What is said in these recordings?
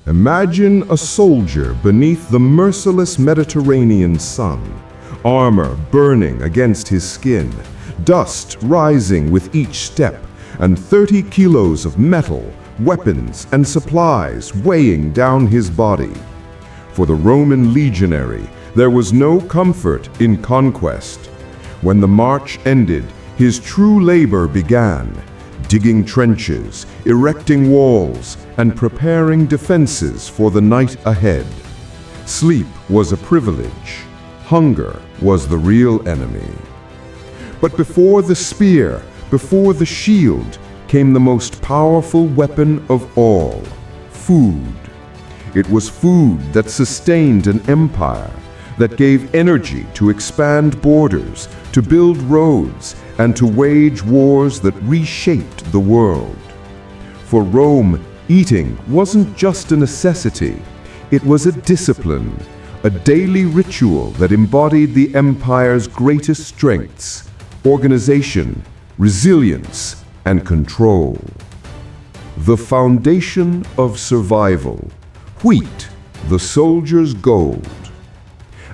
Imagine a soldier beneath the merciless Mediterranean sun, armor burning against his skin, dust rising with each step, and 30 kilos of metal, weapons, and supplies weighing down his body. For the Roman legionary, there was no comfort in conquest. When the march ended, his true labor began, digging trenches, erecting walls, and preparing defenses for the night ahead. Sleep was a privilege. Hunger was the real enemy. But before the spear, before the shield, came the most powerful weapon of all: food. It was food that sustained an empire, that gave energy to expand borders, to build roads, and to wage wars that reshaped the world. For Rome, eating wasn't just a necessity, it was a discipline, a daily ritual that embodied the empire's greatest strengths: organization, resilience, and control. The foundation of survival: wheat, the soldier's gold.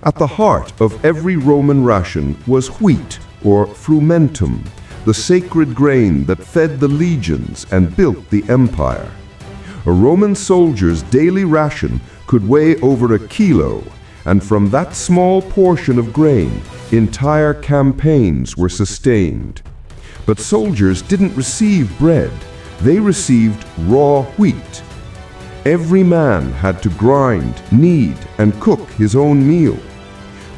At the heart of every Roman ration was wheat, or frumentum, the sacred grain that fed the legions and built the empire. A Roman soldier's daily ration could weigh over a kilo, and from that small portion of grain, entire campaigns were sustained. But soldiers didn't receive bread, they received raw wheat. Every man had to grind, knead, and cook his own meal.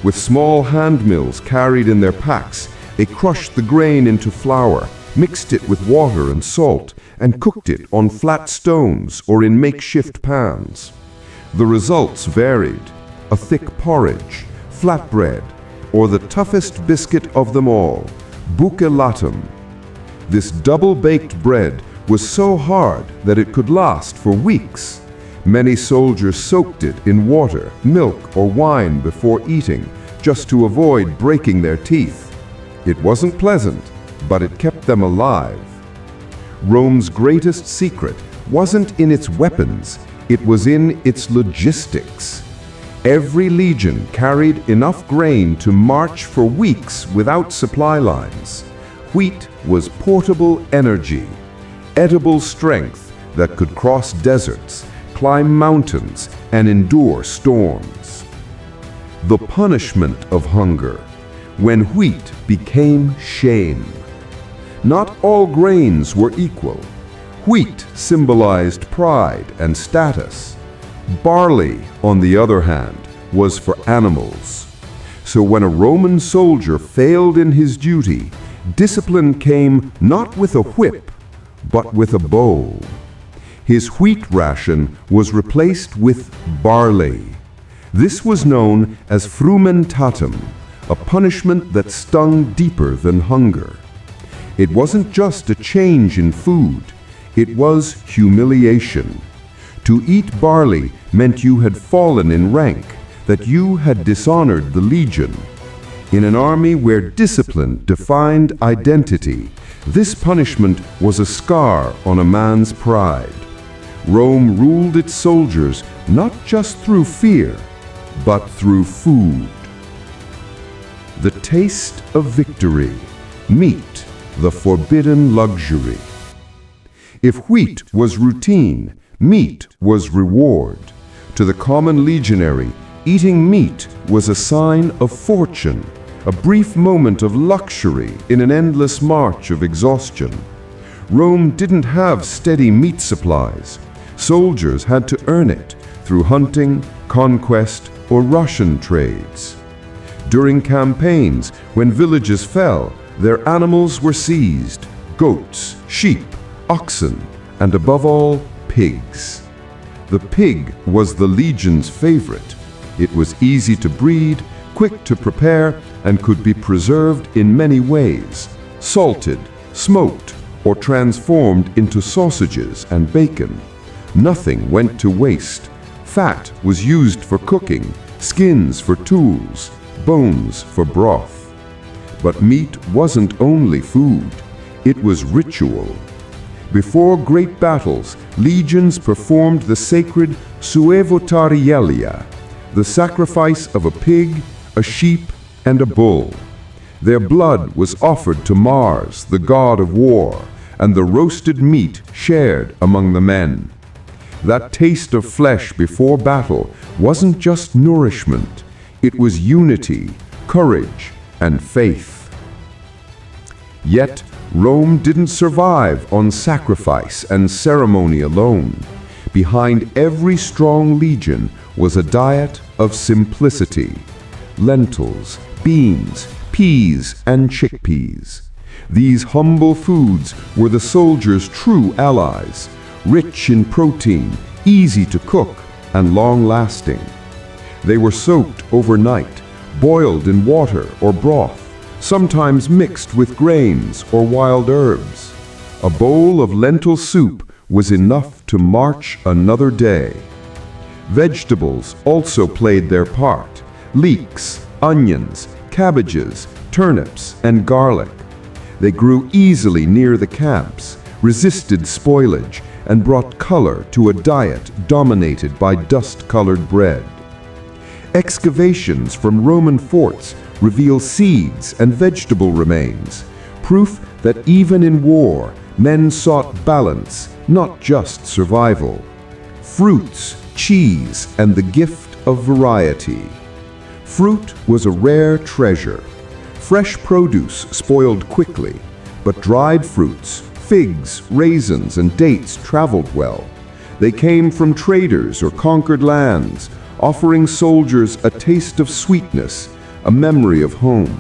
With small hand mills carried in their packs, they crushed the grain into flour, mixed it with water and salt, and cooked it on flat stones or in makeshift pans. The results varied: a thick porridge, flatbread, or the toughest biscuit of them all, bucellatum. This double-baked bread was so hard that it could last for weeks. Many soldiers soaked it in water, milk, or wine before eating, just to avoid breaking their teeth. It wasn't pleasant, but it kept them alive. Rome's greatest secret wasn't in its weapons, it was in its logistics. Every legion carried enough grain to march for weeks without supply lines. Wheat was portable energy, edible strength that could cross deserts, climb mountains, and endure storms. The punishment of hunger, when wheat became shame. Not all grains were equal. Wheat symbolized pride and status. Barley, on the other hand, was for animals. So when a Roman soldier failed in his duty, discipline came not with a whip, but with a bow. His wheat ration was replaced with barley. This was known as frumentatum, a punishment that stung deeper than hunger. It wasn't just a change in food, it was humiliation. To eat barley meant you had fallen in rank, that you had dishonored the legion. In an army where discipline defined identity, this punishment was a scar on a man's pride. Rome ruled its soldiers not just through fear, but through food. The taste of victory, meat, the forbidden luxury. If wheat was routine, meat was reward. To the common legionary, eating meat was a sign of fortune, a brief moment of luxury in an endless march of exhaustion. Rome didn't have steady meat supplies. Soldiers had to earn it through hunting, conquest, or Russian trades. During campaigns, when villages fell, their animals were seized: goats, sheep, oxen, and above all, pigs. The pig was the legion's favorite. It was easy to breed, quick to prepare, and could be preserved in many ways: salted, smoked, or transformed into sausages and bacon. Nothing went to waste. Fat was used for cooking, skins for tools, bones for broth. But meat wasn't only food, it was ritual. Before great battles, legions performed the sacred suevotarialia, the sacrifice of a pig, a sheep, and a bull. Their blood was offered to Mars, the god of war, and the roasted meat shared among the men. That taste of flesh before battle wasn't just nourishment, it was unity, courage, and faith. Yet, Rome didn't survive on sacrifice and ceremony alone. Behind every strong legion was a diet of simplicity: lentils, beans, peas, and chickpeas. These humble foods were the soldiers' true allies, rich in protein, easy to cook, and long-lasting. They were soaked overnight, boiled in water or broth, sometimes mixed with grains or wild herbs. A bowl of lentil soup was enough to march another day. Vegetables also played their part: leeks, onions, cabbages, turnips, and garlic. They grew easily near the camps, resisted spoilage, and brought color to a diet dominated by dust-colored bread. Excavations from Roman forts reveal seeds and vegetable remains, proof that even in war, men sought balance, not just survival. Fruits, cheese, and the gift of variety. Fruit was a rare treasure. Fresh produce spoiled quickly, but dried fruits, figs, raisins, and dates traveled well. They came from traders or conquered lands, offering soldiers a taste of sweetness, a memory of home.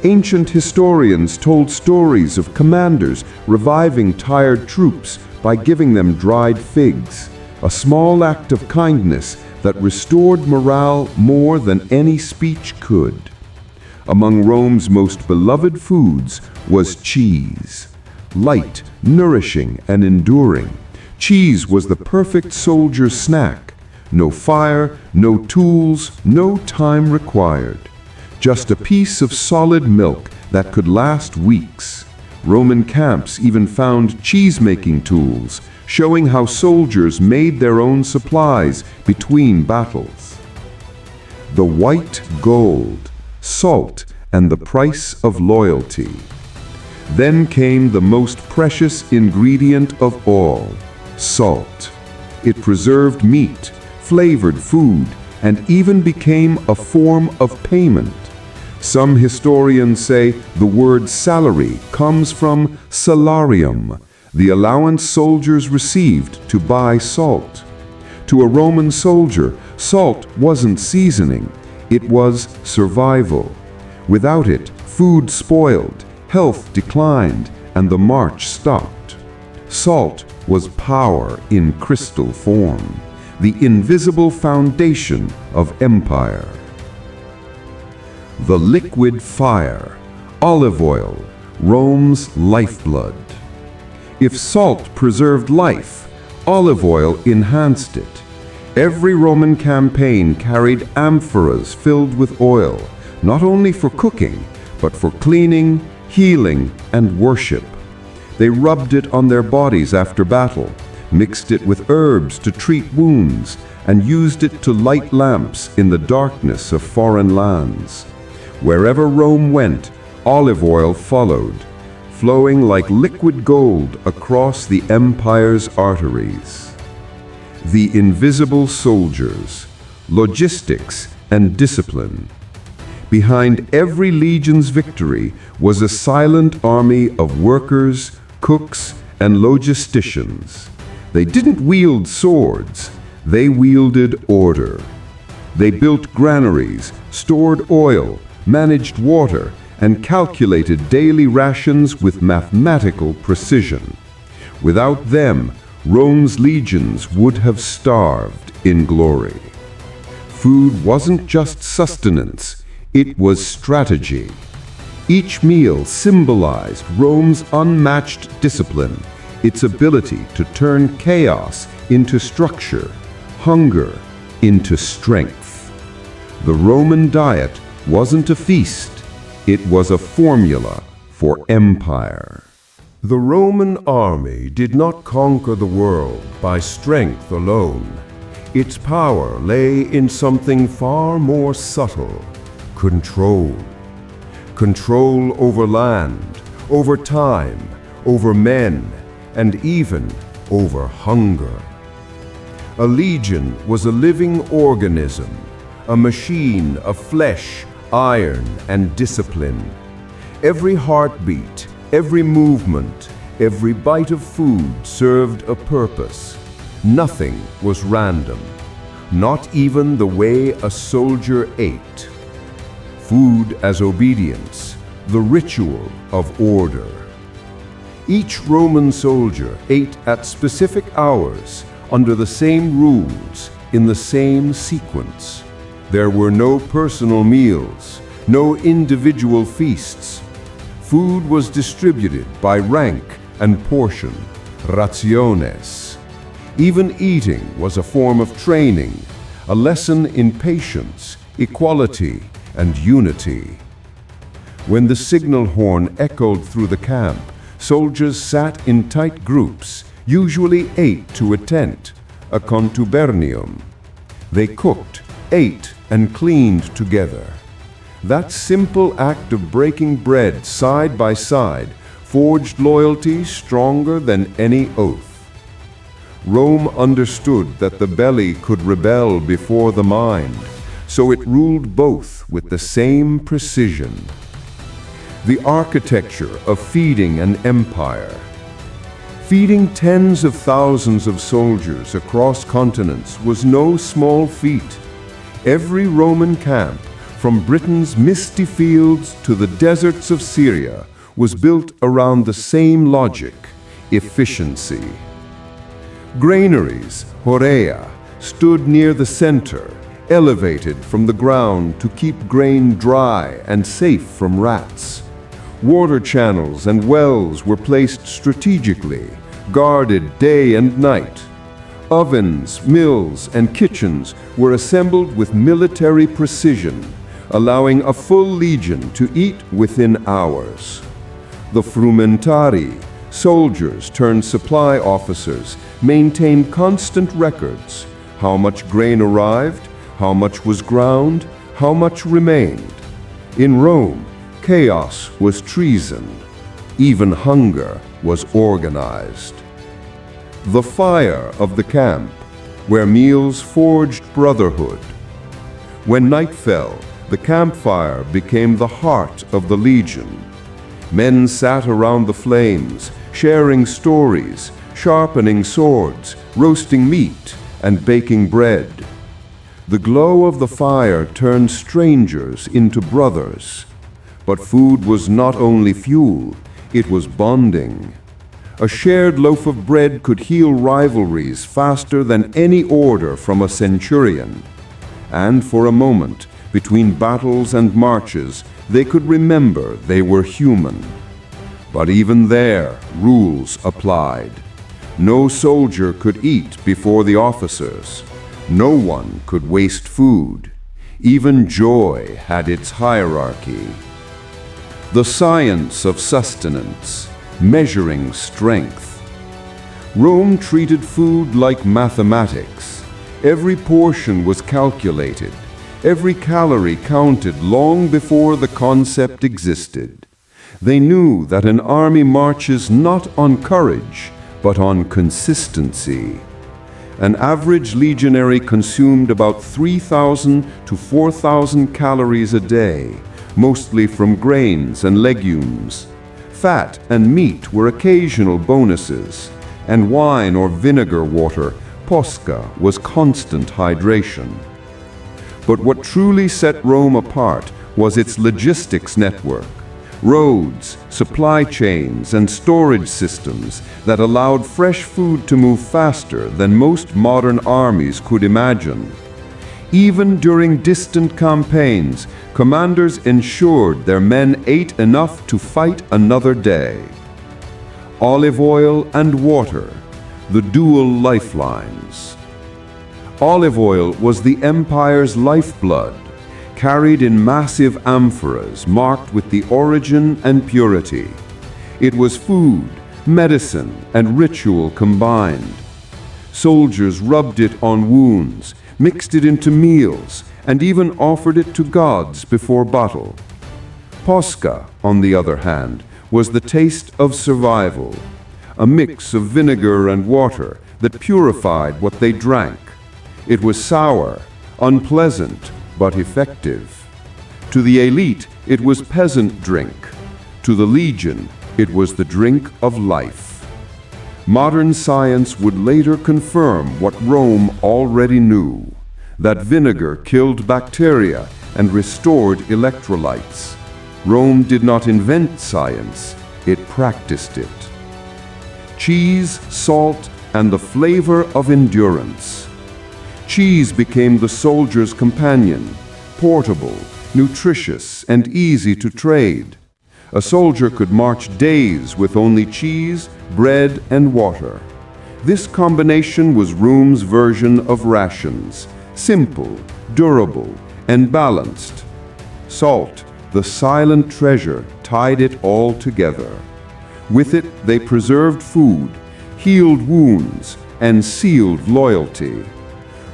Ancient historians told stories of commanders reviving tired troops by giving them dried figs, a small act of kindness that restored morale more than any speech could. Among Rome's most beloved foods was cheese. Light, nourishing, and enduring, cheese was the perfect soldier's snack. No fire, no tools, no time required. Just a piece of solid milk that could last weeks. Roman camps even found cheese-making tools, showing how soldiers made their own supplies between battles. The white gold, salt, and the price of loyalty. Then came the most precious ingredient of all, salt. It preserved meat, flavored food, and even became a form of payment. Some historians say the word salary comes from salarium, the allowance soldiers received to buy salt. To a Roman soldier, salt wasn't seasoning, it was survival. Without it, food spoiled, health declined, and the march stopped. Salt was power in crystal form, the invisible foundation of empire. The liquid fire, olive oil, Rome's lifeblood. If salt preserved life, olive oil enhanced it. Every Roman campaign carried amphoras filled with oil, not only for cooking, but for cleaning, healing, and worship. They rubbed it on their bodies after battle, mixed it with herbs to treat wounds, and used it to light lamps in the darkness of foreign lands. Wherever Rome went, olive oil followed, flowing like liquid gold across the empire's arteries. The invisible soldiers, logistics, and discipline. Behind every legion's victory was a silent army of workers, cooks, and logisticians. They didn't wield swords, they wielded order. They built granaries, stored oil, managed water, and calculated daily rations with mathematical precision. Without them, Rome's legions would have starved in glory. Food wasn't just sustenance, it was strategy. Each meal symbolized Rome's unmatched discipline, its ability to turn chaos into structure, hunger into strength. The Roman diet wasn't a feast, it was a formula for empire. The Roman army did not conquer the world by strength alone. Its power lay in something far more subtle: control. Control over land, over time, over men, and even over hunger. A legion was a living organism, a machine of flesh, iron, and discipline. Every heartbeat, every movement, every bite of food served a purpose. Nothing was random, not even the way a soldier ate. Food as obedience, the ritual of order. Each Roman soldier ate at specific hours, under the same rules, in the same sequence. There were no personal meals, no individual feasts. Food was distributed by rank and portion, rationes. Even eating was a form of training, a lesson in patience, equality, and unity. When the signal horn echoed through the camp, soldiers sat in tight groups, usually 8 to a tent, a contubernium. They cooked, ate, and cleaned together. That simple act of breaking bread side by side forged loyalty stronger than any oath. Rome understood that the belly could rebel before the mind, so it ruled both with the same precision. The architecture of feeding an empire. Feeding tens of thousands of soldiers across continents was no small feat. Every Roman camp, from Britain's misty fields to the deserts of Syria, was built around the same logic: efficiency. Granaries, horea, stood near the center, elevated from the ground to keep grain dry and safe from rats. Water channels and wells were placed strategically, guarded day and night. Ovens, mills, and kitchens were assembled with military precision, allowing a full legion to eat within hours. The frumentari, soldiers turned supply officers, maintained constant records: how much grain arrived, how much was ground, how much remained. In Rome, chaos was treason. Even hunger was organized. The fire of the camp, where meals forged brotherhood. When night fell, the campfire became the heart of the legion. Men sat around the flames, sharing stories, sharpening swords, roasting meat, and baking bread. The glow of the fire turned strangers into brothers. But food was not only fuel, it was bonding. A shared loaf of bread could heal rivalries faster than any order from a centurion. And for a moment, between battles and marches, they could remember they were human. But even there, rules applied. No soldier could eat before the officers. No one could waste food. Even joy had its hierarchy. The science of sustenance, measuring strength. Rome treated food like mathematics. Every portion was calculated. Every calorie counted long before the concept existed. They knew that an army marches not on courage, but on consistency. An average legionary consumed about 3,000 to 4,000 calories a day, mostly from grains and legumes. Fat and meat were occasional bonuses, and wine or vinegar water, posca, was constant hydration. But what truly set Rome apart was its logistics network. Roads, supply chains, and storage systems that allowed fresh food to move faster than most modern armies could imagine. Even during distant campaigns, commanders ensured their men ate enough to fight another day. Olive oil and water, the dual lifelines. Olive oil was the empire's lifeblood, carried in massive amphoras marked with the origin and purity. It was food, medicine and ritual combined. Soldiers rubbed it on wounds, mixed it into meals, and even offered it to gods before battle. Posca, on the other hand, was the taste of survival, a mix of vinegar and water that purified what they drank. It was sour, unpleasant, but effective. To the elite, it was peasant drink. To the legion, it was the drink of life. Modern science would later confirm what Rome already knew, that vinegar killed bacteria and restored electrolytes. Rome did not invent science, it practiced it. Cheese, salt, and the flavor of endurance. Cheese became the soldier's companion, portable, nutritious, and easy to trade. A soldier could march days with only cheese, bread, and water. This combination was Rome's version of rations, simple, durable, and balanced. Salt, the silent treasure, tied it all together. With it, they preserved food, healed wounds, and sealed loyalty.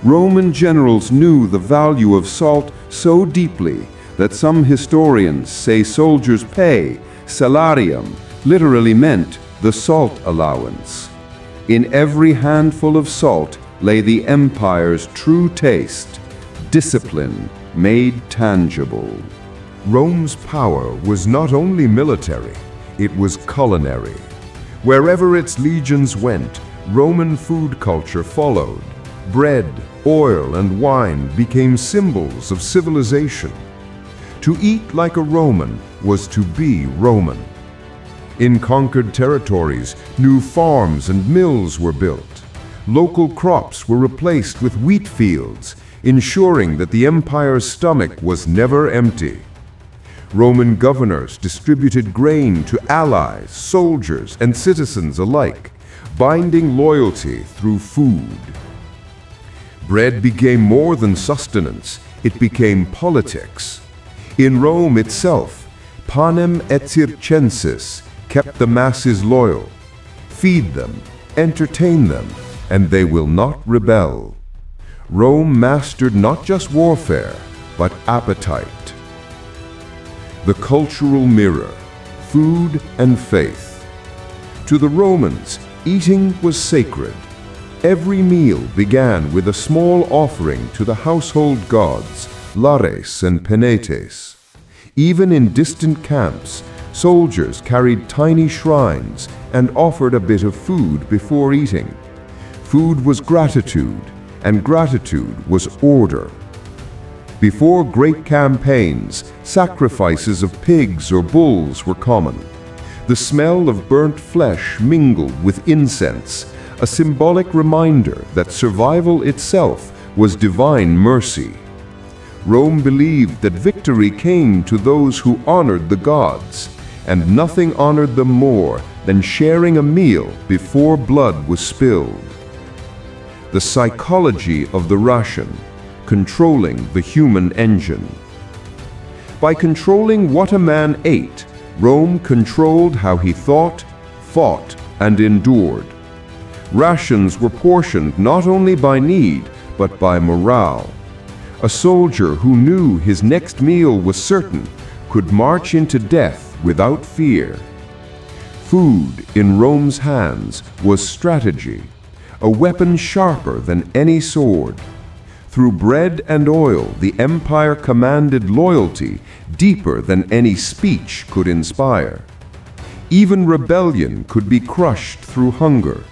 Roman generals knew the value of salt so deeply that some historians say soldiers' pay, salarium, literally meant the salt allowance. In every handful of salt lay the empire's true taste, discipline made tangible. Rome's power was not only military, it was culinary. Wherever its legions went, Roman food culture followed. Bread, oil, and wine became symbols of civilization. To eat like a Roman was to be Roman. In conquered territories, new farms and mills were built. Local crops were replaced with wheat fields, ensuring that the empire's stomach was never empty. Roman governors distributed grain to allies, soldiers, and citizens alike, binding loyalty through food. Bread became more than sustenance, it became politics. In Rome itself, panem et circenses kept the masses loyal. Feed them, entertain them, and they will not rebel. Rome mastered not just warfare, but appetite. The cultural mirror, food and faith. To the Romans, eating was sacred. Every meal began with a small offering to the household gods, Lares and Penetes. Even in distant camps, soldiers carried tiny shrines and offered a bit of food before eating. Food was gratitude, and gratitude was order. Before great campaigns, sacrifices of pigs or bulls were common. The smell of burnt flesh mingled with incense, a symbolic reminder that survival itself was divine mercy. Rome believed that victory came to those who honored the gods, and nothing honored them more than sharing a meal before blood was spilled. The psychology of the ration, controlling the human engine. By controlling what a man ate, Rome controlled how he thought, fought, and endured. Rations were portioned not only by need, but by morale. A soldier who knew his next meal was certain could march into death without fear. Food in Rome's hands was strategy, a weapon sharper than any sword. Through bread and oil, the empire commanded loyalty deeper than any speech could inspire. Even rebellion could be crushed through hunger.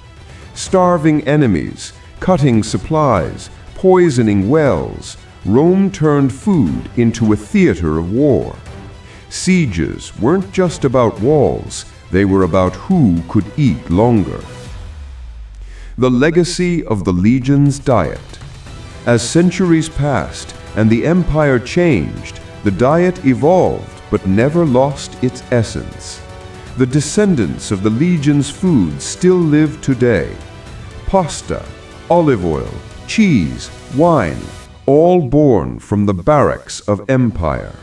Starving enemies, cutting supplies, poisoning wells, Rome turned food into a theater of war. Sieges weren't just about walls, they were about who could eat longer. The legacy of the legion's diet. As centuries passed and the empire changed, the diet evolved but never lost its essence. The descendants of the legion's food still live today. Pasta, olive oil, cheese, wine, all born from the barracks of empire.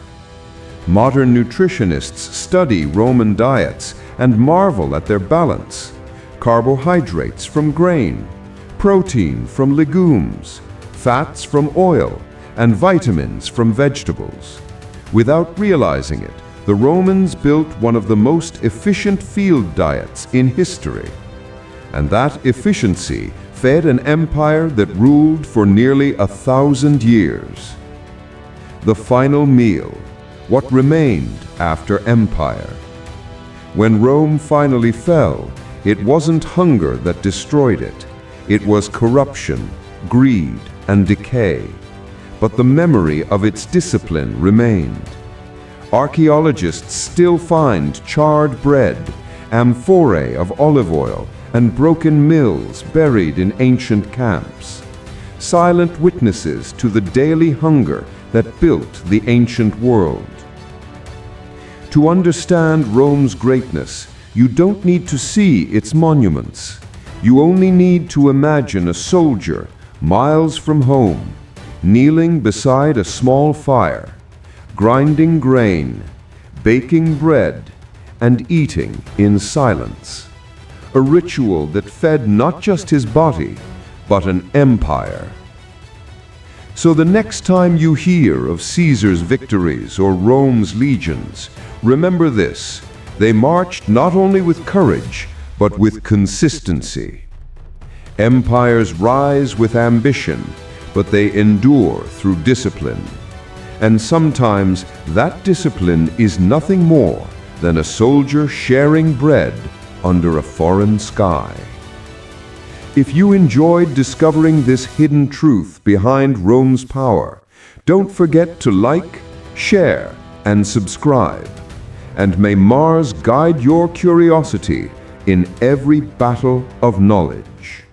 Modern nutritionists study Roman diets and marvel at their balance. Carbohydrates from grain, protein from legumes, fats from oil, and vitamins from vegetables. Without realizing it, the Romans built one of the most efficient field diets in history. And that efficiency fed an empire that ruled for nearly 1,000 years. The final meal, what remained after empire. When Rome finally fell, it wasn't hunger that destroyed it. It was corruption, greed, and decay. But the memory of its discipline remained. Archaeologists still find charred bread, amphorae of olive oil, and broken mills buried in ancient camps. Silent witnesses to the daily hunger that built the ancient world. To understand Rome's greatness, you don't need to see its monuments. You only need to imagine a soldier miles from home, kneeling beside a small fire, grinding grain, baking bread, and eating in silence. A ritual that fed not just his body, but an empire. So the next time you hear of Caesar's victories or Rome's legions, remember this: they marched not only with courage, but with consistency. Empires rise with ambition, but they endure through discipline. And sometimes that discipline is nothing more than a soldier sharing bread under a foreign sky. If you enjoyed discovering this hidden truth behind Rome's power, don't forget to like, share, and subscribe. And may Mars guide your curiosity in every battle of knowledge.